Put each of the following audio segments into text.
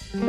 Dapat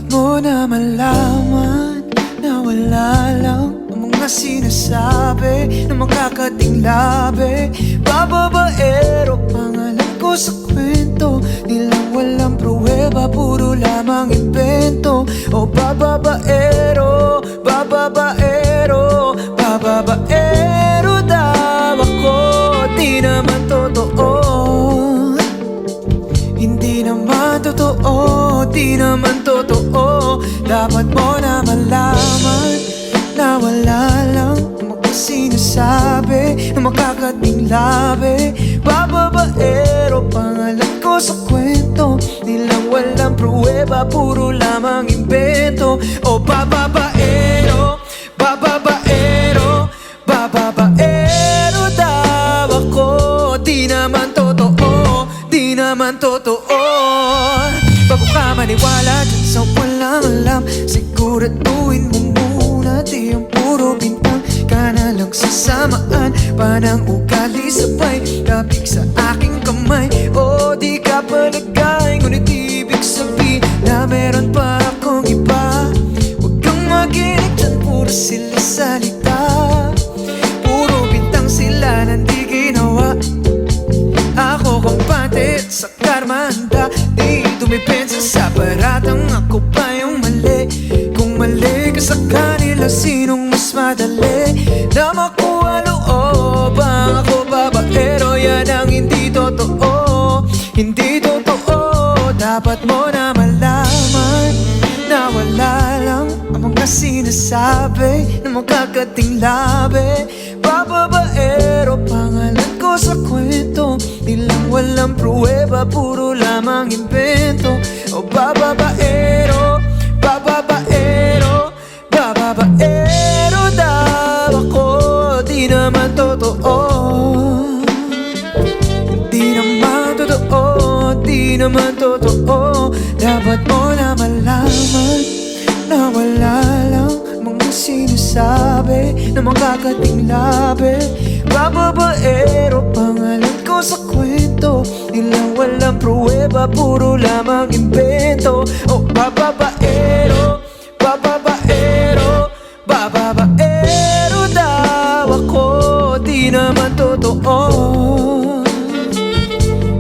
mo na malaman na wala lang ang mga sinasabi na makakating labi. Bababaero, pangalan ko sa kwento, nilang walang pruweba, puro lamang invento. O bababaero, bababaero, bababaero daw ako. Di naman totoo, hindi naman totoo, di naman totoo. Dapat mo na malaman na wala lang ang mga sinasabi na makakating labi. Bababaero, pangalan ko sa kwento, nilang walang pruweba, puro lamang invento. O bababaero, bababaero, bababaero daw ako. Di naman totoo, di naman totoo. Bago ka maniwala dyan sa walang alam, siguraduhin mo muna di ang puro bintang ka na lang sasamaan. Panang ugali sabay, kapig sa aking kamay. O di ka palagay, ngunit ibig sabihin na meron pa akong iba. Huwag kang maginig dyan, puro sila salita, puro bintang sila nang di ginawa. Ako kumpante sa karmanda, di dumipensa sa paratang ako pa yung mali. Kung mali ka sa kanila, sinong mas madali na makuha looban? Ako babaero, yan ang hindi totoo, hindi totoo. Dapat mo na malaman na wala lang ang mga sinasabi na makakating labi. Bababaero, pangalan ko sa kwento, nilang walang pruweba, puro lamang invento. O bababaero, bababaero, bababaero daw ako. Di naman totoo, di naman totoo, di naman totoo. Dapat mo na malaman na wala lang mga sinasabi na makakating labi. Bababaero, pangalan ko sa kwento, nilang walang pruweba, puro lamang invento. O bababaero, bababaero, bababaero daw ako. Di naman totoo,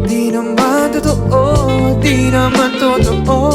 di naman totoo, di naman totoo.